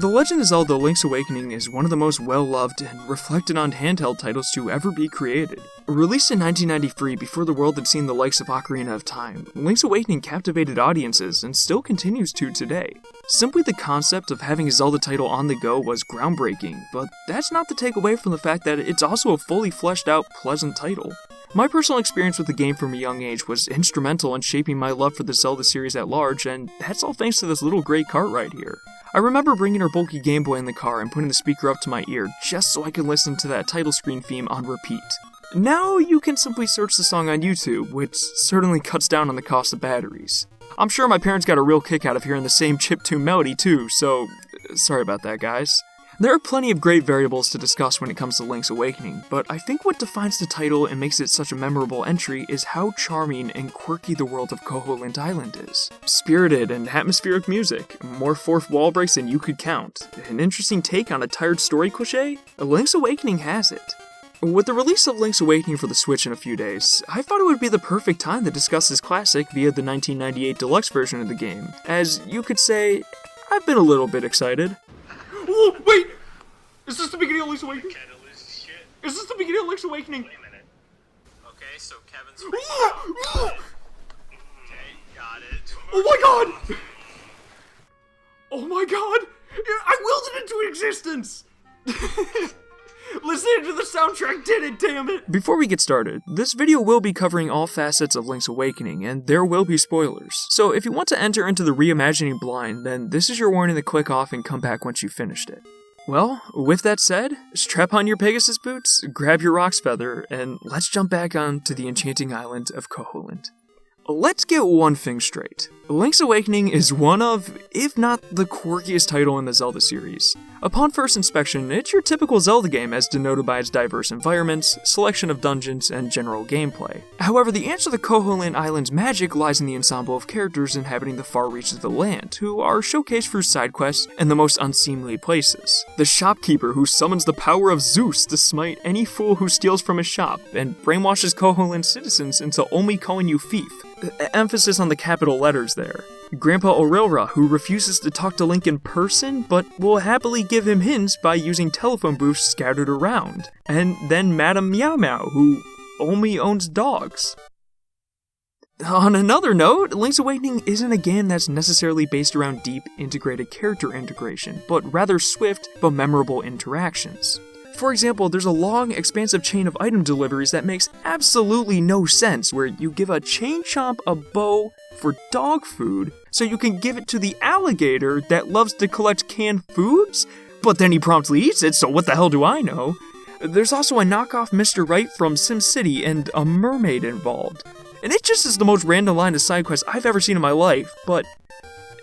The Legend of Zelda Link's Awakening is one of the most well-loved and reflected on handheld titles to ever be created. Released in 1993 before the world had seen the likes of Ocarina of Time, Link's Awakening captivated audiences and still continues to today. Simply the concept of having a Zelda title on the go was groundbreaking, but that's not to take away from the fact that it's also a fully fleshed out, pleasant title. My personal experience with the game from a young age was instrumental in shaping my love for the Zelda series at large, and that's all thanks to this little gray cart right here. I remember bringing our bulky Game Boy in the car and putting the speaker up to my ear just so I could listen to that title screen theme on repeat. Now you can simply search the song on YouTube, which certainly cuts down on the cost of batteries. I'm sure my parents got a real kick out of hearing the same chiptune melody too, so sorry about that, guys. There are plenty of great variables to discuss when it comes to Link's Awakening, but I think what defines the title and makes it such a memorable entry is how charming and quirky the world of Koholint Island is. Spirited and atmospheric music, more fourth wall breaks than you could count, an interesting take on a tired story cliché? Link's Awakening has it. With the release of Link's Awakening for the Switch in a few days, I thought it would be the perfect time to discuss this classic via the 1998 deluxe version of the game. As you could say, I've been a little bit excited. Oh, wait! Is this the beginning of Link's Awakening? Is this the beginning of Link's Awakening? Wait a minute. Okay, so Kevin's... Okay, got it. Oh my god! Oh my god! I willed it into existence! Listening to the soundtrack did it, damn it! Before we get started, this video will be covering all facets of Link's Awakening, and there will be spoilers. So if you want to enter into the reimagining blind, then this is your warning to click off and come back once you've finished it. Well, with that said, strap on your Pegasus boots, grab your Roc's Feather, and let's jump back onto the enchanting island of Koholint. Let's get one thing straight. Link's Awakening is one of, if not the quirkiest title in the Zelda series. Upon first inspection, it's your typical Zelda game as denoted by its diverse environments, selection of dungeons, and general gameplay. However, the answer to Koholint Island's magic lies in the ensemble of characters inhabiting the far reaches of the land, who are showcased through side quests and the most unseemly places. The shopkeeper who summons the power of Zeus to smite any fool who steals from his shop, and brainwashes Koholint citizens into only calling you thief. Emphasis on the capital letters there. Grandpa Aurora, who refuses to talk to Link in person, but will happily give him hints by using telephone booths scattered around. And then Madame Meow Meow, who only owns dogs. On another note, Link's Awakening isn't a game that's necessarily based around deep, integrated character integration, but rather swift but memorable interactions. For example, there's a long, expansive chain of item deliveries that makes absolutely no sense, where you give a chain chomp a bow for dog food, so you can give it to the alligator that loves to collect canned foods? But then he promptly eats it, so what the hell do I know? There's also a knockoff Mr. Right from SimCity and a mermaid involved. And it just is the most random line of side quests I've ever seen in my life, but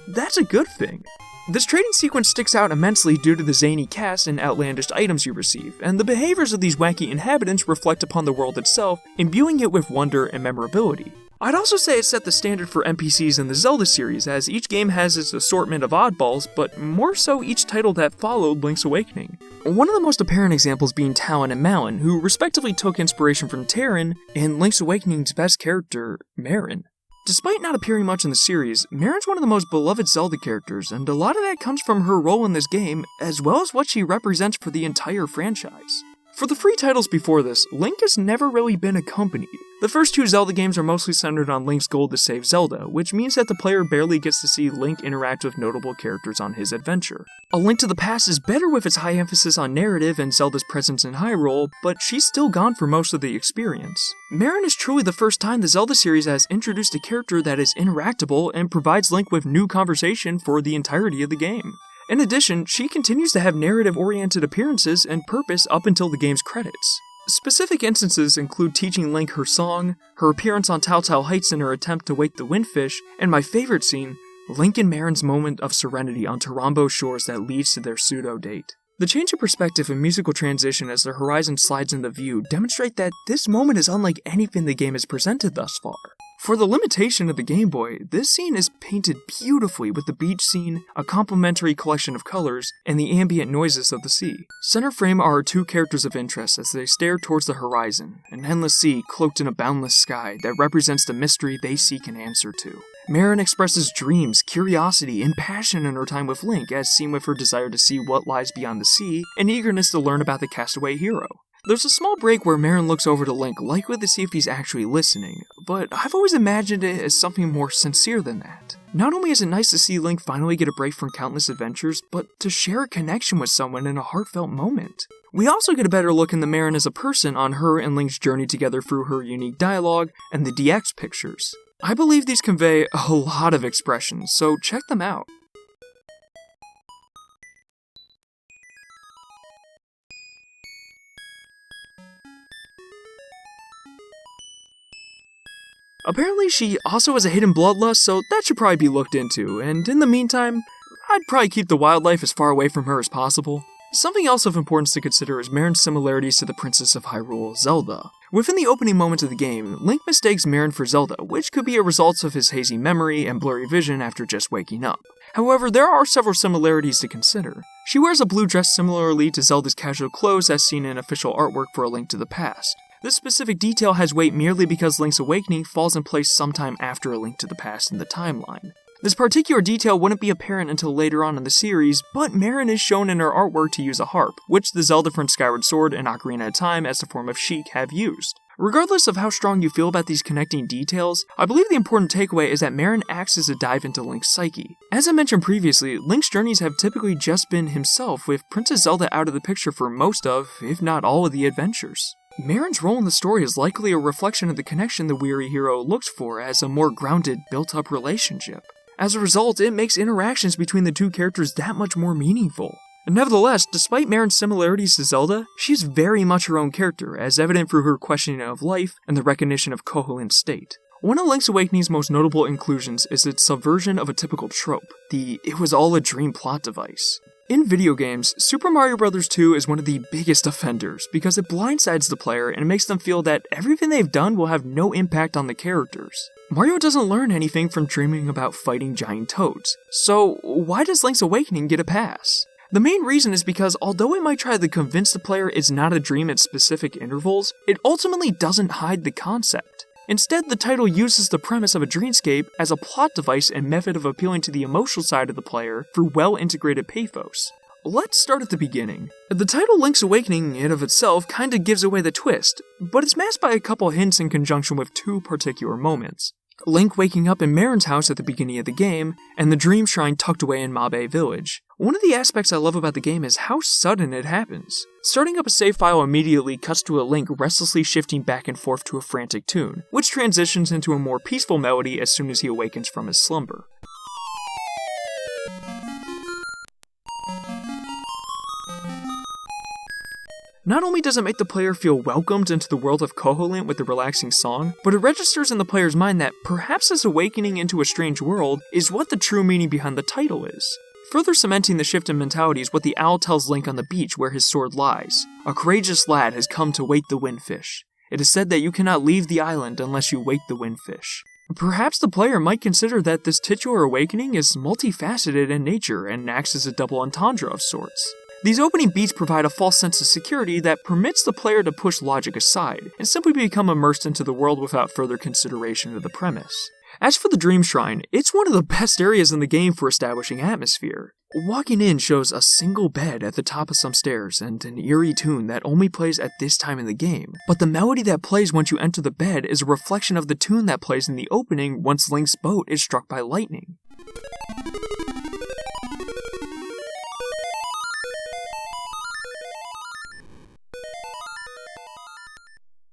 that's a good thing. This trading sequence sticks out immensely due to the zany cast and outlandish items you receive, and the behaviors of these wacky inhabitants reflect upon the world itself, imbuing it with wonder and memorability. I'd also say it set the standard for NPCs in the Zelda series, as each game has its assortment of oddballs, but more so each title that followed Link's Awakening. One of the most apparent examples being Talon and Malon, who respectively took inspiration from Terran and Link's Awakening's best character, Marin. Despite not appearing much in the series, Marin's one of the most beloved Zelda characters, and a lot of that comes from her role in this game, as well as what she represents for the entire franchise. For the free titles before this, Link has never really been accompanied. The first two Zelda games are mostly centered on Link's goal to save Zelda, which means that the player barely gets to see Link interact with notable characters on his adventure. A Link to the Past is better with its high emphasis on narrative and Zelda's presence in Hyrule, but she's still gone for most of the experience. Marin is truly the first time the Zelda series has introduced a character that is interactable and provides Link with new conversation for the entirety of the game. In addition, she continues to have narrative-oriented appearances and purpose up until the game's credits. Specific instances include teaching Link her song, her appearance on Taotao Heights in her attempt to wake the Windfish, and my favorite scene, Link and Marin's moment of serenity on Tarambo's shores that leads to their pseudo-date. The change of perspective and musical transition as the horizon slides into view demonstrate that this moment is unlike anything the game has presented thus far. For the limitation of the Game Boy, this scene is painted beautifully with the beach scene, a complementary collection of colors, and the ambient noises of the sea. Center frame are our two characters of interest as they stare towards the horizon, an endless sea cloaked in a boundless sky that represents the mystery they seek an answer to. Marin expresses dreams, curiosity, and passion in her time with Link, as seen with her desire to see what lies beyond the sea, and eagerness to learn about the castaway hero. There's a small break where Marin looks over to Link, likely to see if he's actually listening, but I've always imagined it as something more sincere than that. Not only is it nice to see Link finally get a break from countless adventures, but to share a connection with someone in a heartfelt moment. We also get a better look into Marin as a person on her and Link's journey together through her unique dialogue and the DX pictures. I believe these convey a lot of expressions, so check them out. Apparently she also has a hidden bloodlust, so that should probably be looked into, and in the meantime, I'd probably keep the wildlife as far away from her as possible. Something else of importance to consider is Marin's similarities to the Princess of Hyrule, Zelda. Within the opening moments of the game, Link mistakes Marin for Zelda, which could be a result of his hazy memory and blurry vision after just waking up. However, there are several similarities to consider. She wears a blue dress similarly to Zelda's casual clothes as seen in official artwork for A Link to the Past. This specific detail has weight merely because Link's awakening falls in place sometime after A Link to the Past in the timeline. This particular detail wouldn't be apparent until later on in the series, but Marin is shown in her artwork to use a harp, which the Zelda from Skyward Sword and Ocarina of Time as a form of Sheik have used. Regardless of how strong you feel about these connecting details, I believe the important takeaway is that Marin acts as a dive into Link's psyche. As I mentioned previously, Link's journeys have typically just been himself, with Princess Zelda out of the picture for most of, if not all of the adventures. Marin's role in the story is likely a reflection of the connection the weary hero looks for as a more grounded, built-up relationship. As a result, it makes interactions between the two characters that much more meaningful. Nevertheless, despite Marin's similarities to Zelda, she's very much her own character, as evident through her questioning of life and the recognition of Koholin's state. One of Link's Awakening's most notable inclusions is its subversion of a typical trope, the "it was all a dream" plot device. In video games, Super Mario Bros. 2 is one of the biggest offenders because it blindsides the player and makes them feel that everything they've done will have no impact on the characters. Mario doesn't learn anything from dreaming about fighting giant toads, so why does Link's Awakening get a pass? The main reason is because although it might try to convince the player it's not a dream at specific intervals, it ultimately doesn't hide the concept. Instead, the title uses the premise of a dreamscape as a plot device and method of appealing to the emotional side of the player through well-integrated pathos. Let's start at the beginning. The title Link's Awakening in of itself kinda gives away the twist, but it's masked by a couple hints in conjunction with two particular moments. Link waking up in Marin's house at the beginning of the game, and the dream shrine tucked away in Mabe Village. One of the aspects I love about the game is how sudden it happens. Starting up a save file immediately cuts to a Link restlessly shifting back and forth to a frantic tune, which transitions into a more peaceful melody as soon as he awakens from his slumber. Not only does it make the player feel welcomed into the world of Koholint with the relaxing song, but it registers in the player's mind that perhaps this awakening into a strange world is what the true meaning behind the title is. Further cementing the shift in mentality is what the owl tells Link on the beach where his sword lies. A courageous lad has come to wake the windfish. It is said that you cannot leave the island unless you wake the windfish. Perhaps the player might consider that this titular awakening is multifaceted in nature and acts as a double entendre of sorts. These opening beats provide a false sense of security that permits the player to push logic aside and simply become immersed into the world without further consideration of the premise. As for the Dream Shrine, it's one of the best areas in the game for establishing atmosphere. Walking in shows a single bed at the top of some stairs and an eerie tune that only plays at this time in the game, but the melody that plays once you enter the bed is a reflection of the tune that plays in the opening once Link's boat is struck by lightning.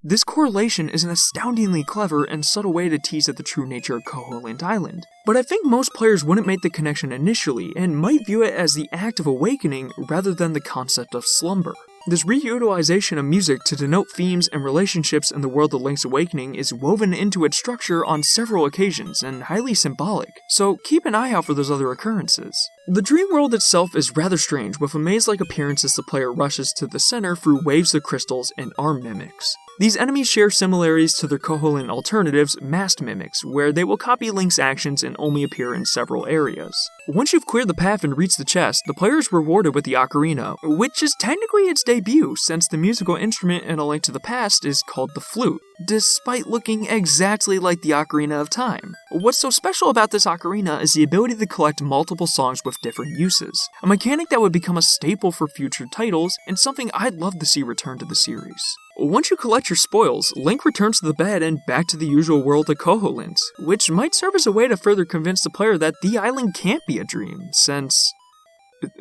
This correlation is an astoundingly clever and subtle way to tease at the true nature of Koholint Island, but I think most players wouldn't make the connection initially and might view it as the act of awakening rather than the concept of slumber. This reutilization of music to denote themes and relationships in the world of Link's Awakening is woven into its structure on several occasions and highly symbolic, so keep an eye out for those other occurrences. The dream world itself is rather strange, with a maze-like appearance as the player rushes to the center through waves of crystals and arm mimics. These enemies share similarities to their Koholint alternatives, masked mimics, where they will copy Link's actions and only appear in several areas. Once you've cleared the path and reached the chest, the player is rewarded with the ocarina, which is technically its debut since the musical instrument in A Link to the Past is called the flute, despite looking exactly like the Ocarina of Time. What's so special about this ocarina is the ability to collect multiple songs with different uses, a mechanic that would become a staple for future titles and something I'd love to see return to the series. Once you collect your spoils, Link returns to the bed and back to the usual world of Koholint, which might serve as a way to further convince the player that the island can't be a dream, since,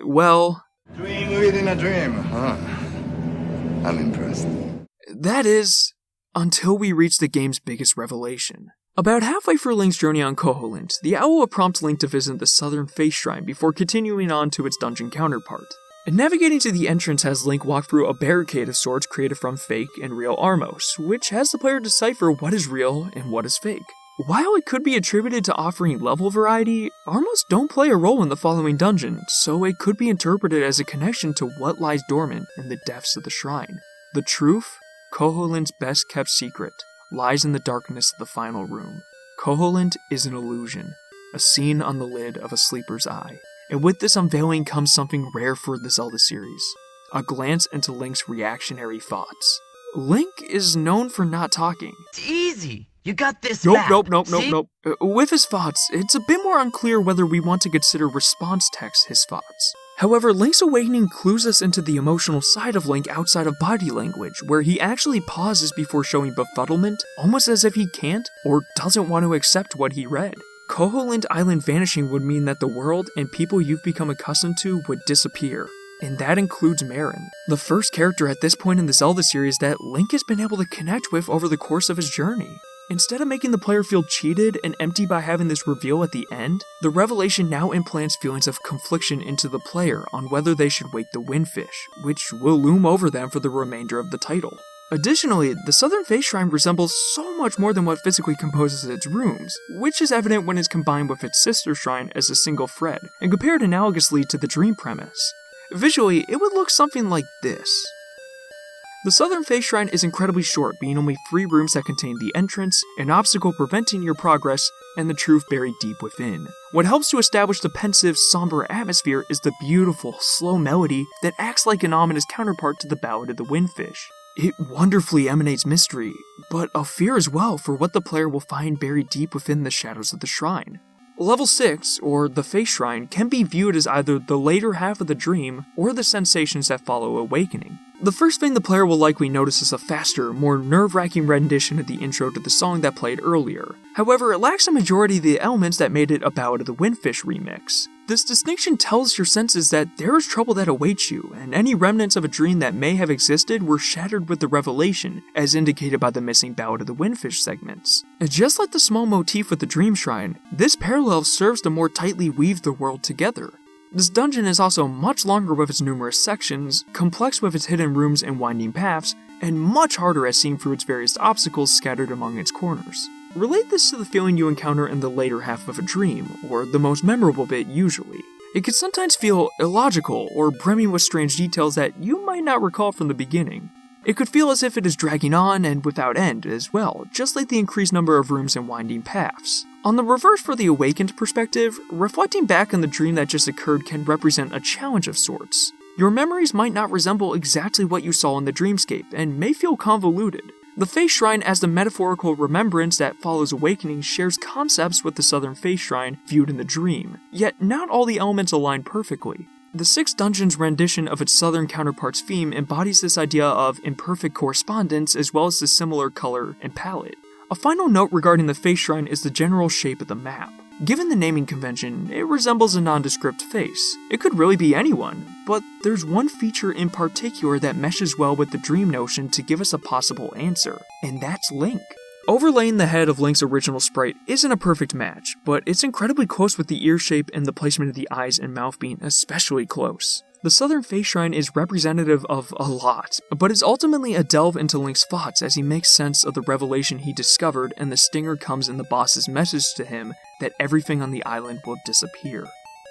well... Dream within a dream, huh? I'm impressed. That is, until we reach the game's biggest revelation. About halfway through Link's journey on Koholint, the owl will prompt Link to visit the Southern Face Shrine before continuing on to its dungeon counterpart. And navigating to the entrance has Link walk through a barricade of sorts created from fake and real Armos, which has the player decipher what is real and what is fake. While it could be attributed to offering level variety, Armos don't play a role in the following dungeon, so it could be interpreted as a connection to what lies dormant in the depths of the shrine. The truth, Koholint's best kept secret, lies in the darkness of the final room. Koholint is an illusion, a scene on the lid of a sleeper's eye. And with this unveiling comes something rare for the Zelda series, a glance into Link's reactionary thoughts. Link is known for not talking. It's easy. You got this Nope. With his thoughts, it's a bit more unclear whether we want to consider response text his thoughts. However, Link's Awakening clues us into the emotional side of Link outside of body language, where he actually pauses before showing befuddlement, almost as if he can't or doesn't want to accept what he read. Koholint Island vanishing would mean that the world and people you've become accustomed to would disappear, and that includes Marin, the first character at this point in the Zelda series that Link has been able to connect with over the course of his journey. Instead of making the player feel cheated and empty by having this reveal at the end, the revelation now implants feelings of confliction into the player on whether they should wake the Windfish, which will loom over them for the remainder of the title. Additionally, the Southern Face Shrine resembles so much more than what physically composes its rooms, which is evident when it's combined with its sister shrine as a single thread, and compared analogously to the dream premise. Visually, it would look something like this. The Southern Face Shrine is incredibly short, being only 3 rooms that contain the entrance, an obstacle preventing your progress, and the truth buried deep within. What helps to establish the pensive, somber atmosphere is the beautiful, slow melody that acts like an ominous counterpart to the Ballad of the Windfish. It wonderfully emanates mystery, but a fear as well for what the player will find buried deep within the shadows of the shrine. Level 6, or the Face Shrine, can be viewed as either the later half of the dream or the sensations that follow awakening. The first thing the player will likely notice is a faster, more nerve-wracking rendition of the intro to the song that played earlier. However, it lacks a majority of the elements that made it a Ballad of the Windfish remix. This distinction tells your senses that there is trouble that awaits you, and any remnants of a dream that may have existed were shattered with the revelation, as indicated by the missing Ballad of the Windfish segments. And just like the small motif with the Dream Shrine, this parallel serves to more tightly weave the world together. This dungeon is also much longer with its numerous sections, complex with its hidden rooms and winding paths, and much harder as seen through its various obstacles scattered among its corners. Relate this to the feeling you encounter in the later half of a dream, or the most memorable bit usually. It can sometimes feel illogical or brimming with strange details that you might not recall from the beginning. It could feel as if it is dragging on and without end as well, just like the increased number of rooms and winding paths. On the reverse for the awakened perspective, reflecting back on the dream that just occurred can represent a challenge of sorts. Your memories might not resemble exactly what you saw in the dreamscape, and may feel convoluted. The Face Shrine, as the metaphorical remembrance that follows awakening, shares concepts with the Southern Face Shrine viewed in the dream, yet not all the elements align perfectly. The 6th dungeon's rendition of its southern counterpart's theme embodies this idea of imperfect correspondence as well as the similar color and palette. A final note regarding the Face Shrine is the general shape of the map. Given the naming convention, it resembles a nondescript face. It could really be anyone, but there's one feature in particular that meshes well with the dream notion to give us a possible answer, and that's Link. Overlaying the head of Link's original sprite isn't a perfect match, but it's incredibly close with the ear shape and the placement of the eyes and mouth being especially close. The Southern Face Shrine is representative of a lot, but is ultimately a delve into Link's thoughts as he makes sense of the revelation he discovered, and the stinger comes in the boss's message to him that everything on the island will disappear.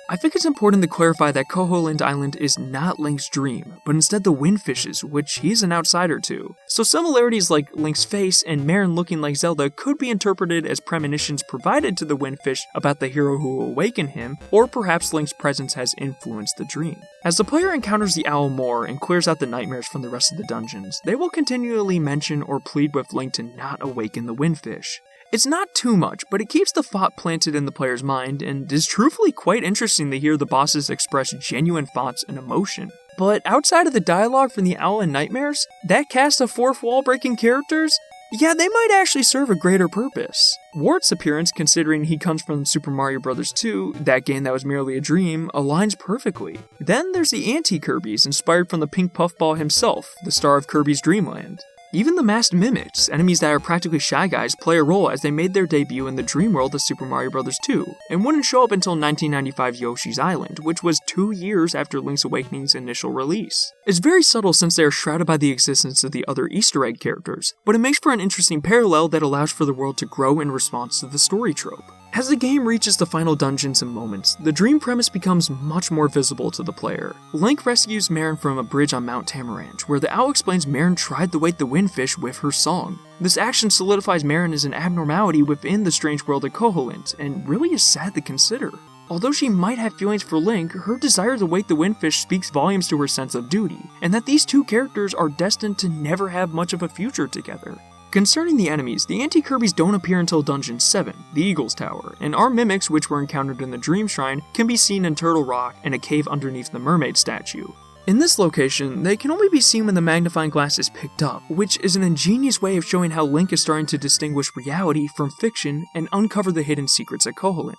I think it's important to clarify that Koholint Island is not Link's dream, but instead the Windfish's, which he's an outsider to. So similarities like Link's face and Marin looking like Zelda could be interpreted as premonitions provided to the Windfish about the hero who will awaken him, or perhaps Link's presence has influenced the dream. As the player encounters the owl more and clears out the nightmares from the rest of the dungeons, they will continually mention or plead with Link to not awaken the Windfish. It's not too much, but it keeps the thought planted in the player's mind, and is truthfully quite interesting to hear the bosses express genuine thoughts and emotion. But outside of the dialogue from the Owl and Nightmares, that cast of fourth wall breaking characters, yeah, they might actually serve a greater purpose. Wart's appearance, considering he comes from Super Mario Bros. 2, that game that was merely a dream, aligns perfectly. Then there's the anti-Kirbys, inspired from the pink puffball himself, the star of Kirby's Dreamland. Even the masked mimics, enemies that are practically Shy Guys, play a role as they made their debut in the dream world of Super Mario Bros. 2, and wouldn't show up until 1995 Yoshi's Island, which was 2 years after Link's Awakening's initial release. It's very subtle since they are shrouded by the existence of the other Easter egg characters, but it makes for an interesting parallel that allows for the world to grow in response to the story trope. As the game reaches the final dungeons and moments, the dream premise becomes much more visible to the player. Link rescues Marin from a bridge on Mount Tamaranch, where the owl explains Marin tried to wake the Windfish with her song. This action solidifies Marin as an abnormality within the strange world of Koholint, and really is sad to consider. Although she might have feelings for Link, her desire to wake the Windfish speaks volumes to her sense of duty, and that these two characters are destined to never have much of a future together. Concerning the enemies, the anti-Kirbys don't appear until Dungeon 7, the Eagle's Tower, and our mimics, which were encountered in the Dream Shrine, can be seen in Turtle Rock and a cave underneath the mermaid statue. In this location, they can only be seen when the magnifying glass is picked up, which is an ingenious way of showing how Link is starting to distinguish reality from fiction and uncover the hidden secrets of Koholint.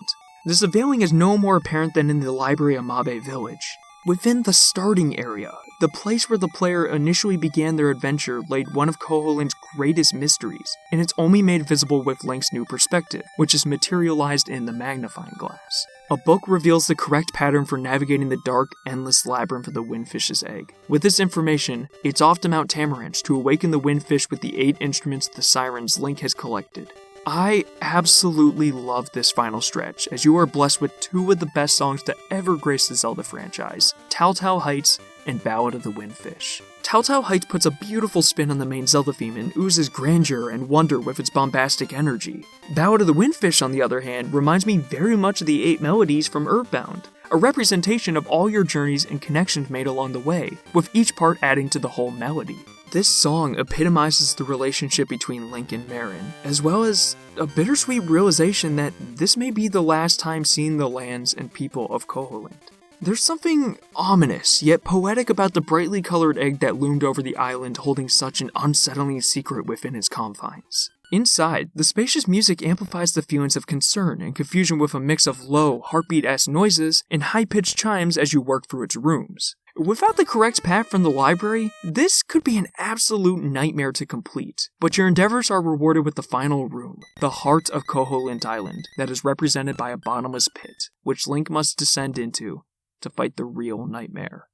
This unveiling is no more apparent than in the library of Mabe Village. Within the starting area, the place where the player initially began their adventure laid one of Koholint's greatest mysteries, and it's only made visible with Link's new perspective, which is materialized in the magnifying glass. A book reveals the correct pattern for navigating the dark, endless labyrinth of the Windfish's egg. With this information, it's off to Mount Tamaranch to awaken the Windfish with the 8 instruments of the sirens Link has collected. I absolutely love this final stretch, as you are blessed with 2 of the best songs to ever grace the Zelda franchise, Taotao Heights and Ballad of the Windfish. Taotao Heights puts a beautiful spin on the main Zelda theme and oozes grandeur and wonder with its bombastic energy. Ballad of the Windfish, on the other hand, reminds me very much of the 8 melodies from Earthbound, a representation of all your journeys and connections made along the way, with each part adding to the whole melody. This song epitomizes the relationship between Link and Marin, as well as a bittersweet realization that this may be the last time seeing the lands and people of Koholint. There's something ominous, yet poetic about the brightly colored egg that loomed over the island holding such an unsettling secret within its confines. Inside, the spacious music amplifies the feelings of concern and confusion with a mix of low, heartbeat-esque noises and high-pitched chimes as you work through its rooms. Without the correct path from the library, this could be an absolute nightmare to complete, but your endeavors are rewarded with the final room, the heart of Koholint Island, that is represented by a bottomless pit, which Link must descend into to fight the real nightmare.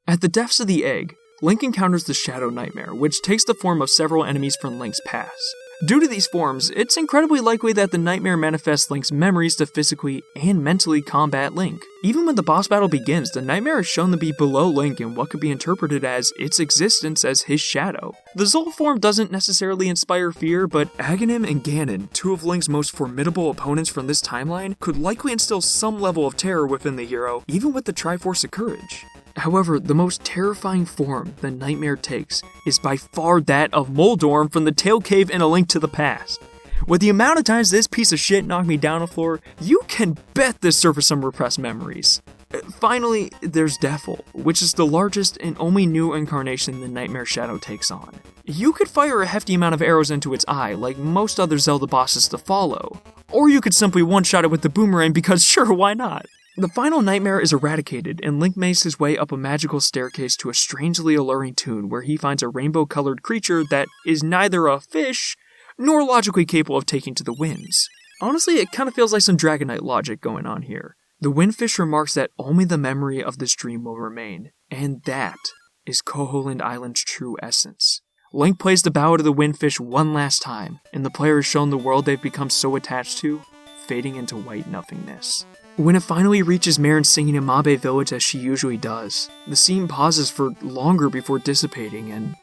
At the depths of the egg, Link encounters the Shadow Nightmare, which takes the form of several enemies from Link's past. Due to these forms, it's incredibly likely that the nightmare manifests Link's memories to physically and mentally combat Link. Even when the boss battle begins, the nightmare is shown to be below Link in what could be interpreted as its existence as his shadow. The Zol form doesn't necessarily inspire fear, but Agahnim and Ganon, 2 of Link's most formidable opponents from this timeline, could likely instill some level of terror within the hero, even with the Triforce of Courage. However, the most terrifying form the nightmare takes is by far that of Moldorm from the Tail Cave in A Link to the Past. With the amount of times this piece of shit knocked me down the floor, you can bet this surfaced some repressed memories. Finally, there's Defil, which is the largest and only new incarnation the Nightmare Shadow takes on. You could fire a hefty amount of arrows into its eye, like most other Zelda bosses to follow. Or you could simply one-shot it with the boomerang because sure, why not? The final nightmare is eradicated, and Link makes his way up a magical staircase to a strangely alluring tune where he finds a rainbow-colored creature that is neither a fish nor logically capable of taking to the winds. Honestly, it kind of feels like some Dragonite logic going on here. The Windfish remarks that only the memory of this dream will remain, and that is Koholint Island's true essence. Link plays the Ballad of the Windfish one last time, and the player is shown the world they've become so attached to fading into white nothingness. When it finally reaches Marin singing in Mabe Village as she usually does, the scene pauses for longer before dissipating, and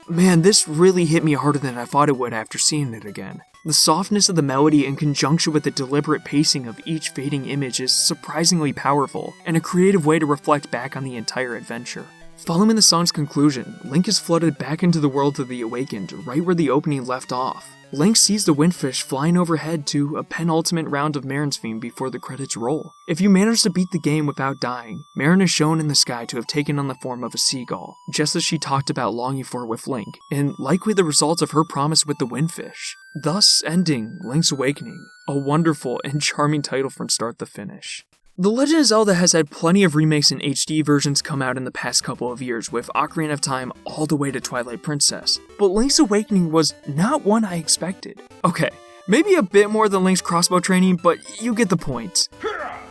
man, this really hit me harder than I thought it would after seeing it again. The softness of the melody in conjunction with the deliberate pacing of each fading image is surprisingly powerful, and a creative way to reflect back on the entire adventure. Following the song's conclusion, Link is flooded back into the world of the Awakened, right where the opening left off. Link sees the windfish flying overhead to a penultimate round of Marin's theme before the credits roll. If you manage to beat the game without dying, Marin is shown in the sky to have taken on the form of a seagull, just as she talked about longing for with Link, and likely the result of her promise with the windfish. Thus ending Link's Awakening, a wonderful and charming title from start to finish. The Legend of Zelda has had plenty of remakes and HD versions come out in the past couple of years, with Ocarina of Time all the way to Twilight Princess, but Link's Awakening was not one I expected. Okay, maybe a bit more than Link's crossbow training, but you get the point.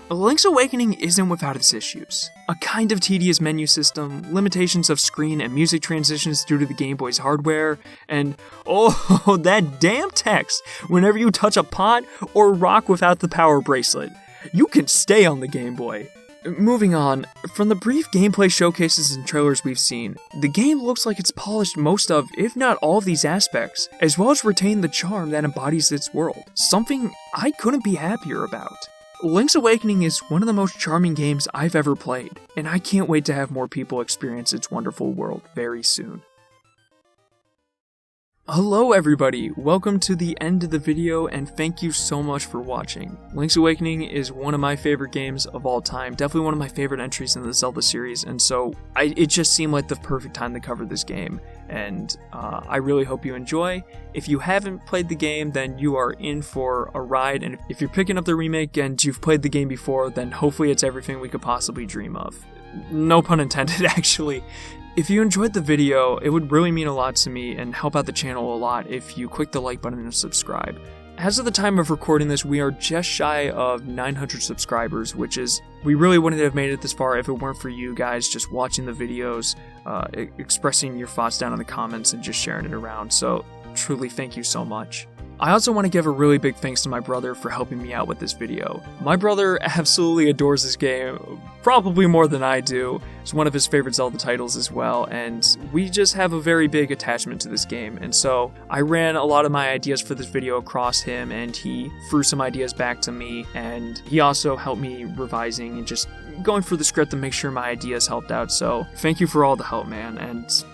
Link's Awakening isn't without its issues. A kind of tedious menu system, limitations of screen and music transitions due to the Game Boy's hardware, and oh, that damn text whenever you touch a pot or rock without the power bracelet. You can stay on the Game Boy. Moving on, from the brief gameplay showcases and trailers we've seen, the game looks like it's polished most of, if not all of these aspects, as well as retained the charm that embodies its world, something I couldn't be happier about. Link's Awakening is one of the most charming games I've ever played, and I can't wait to have more people experience its wonderful world very soon. Hello everybody, welcome to the end of the video and thank you so much for watching. Link's Awakening is one of my favorite games of all time, definitely one of my favorite entries in the Zelda series, and so it just seemed like the perfect time to cover this game, and I really hope you enjoy. If you haven't played the game, then you are in for a ride, and if you're picking up the remake and you've played the game before, then hopefully it's everything we could possibly dream of. No pun intended, actually. If you enjoyed the video, it would really mean a lot to me and help out the channel a lot if you click the like button and subscribe. As of the time of recording this, we are just shy of 900 subscribers, which is, we really wouldn't have made it this far if it weren't for you guys just watching the videos, expressing your thoughts down in the comments and just sharing it around, so truly thank you so much. I also want to give a really big thanks to my brother for helping me out with this video. My brother absolutely adores this game, probably more than I do. It's one of his favorite Zelda titles as well, and we just have a very big attachment to this game, and so I ran a lot of my ideas for this video across him, and he threw some ideas back to me, and he also helped me revising and just going through the script to make sure my ideas helped out, so thank you for all the help, man, and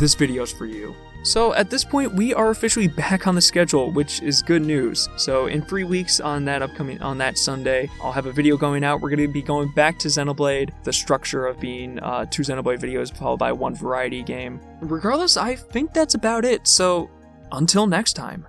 this video's for you. So at this point, we are officially back on the schedule, which is good news. So in 3 weeks on that Sunday, I'll have a video going out. We're going to be going back to Xenoblade, the structure of being 2 Xenoblade videos followed by 1 variety game. Regardless, I think that's about it. So until next time.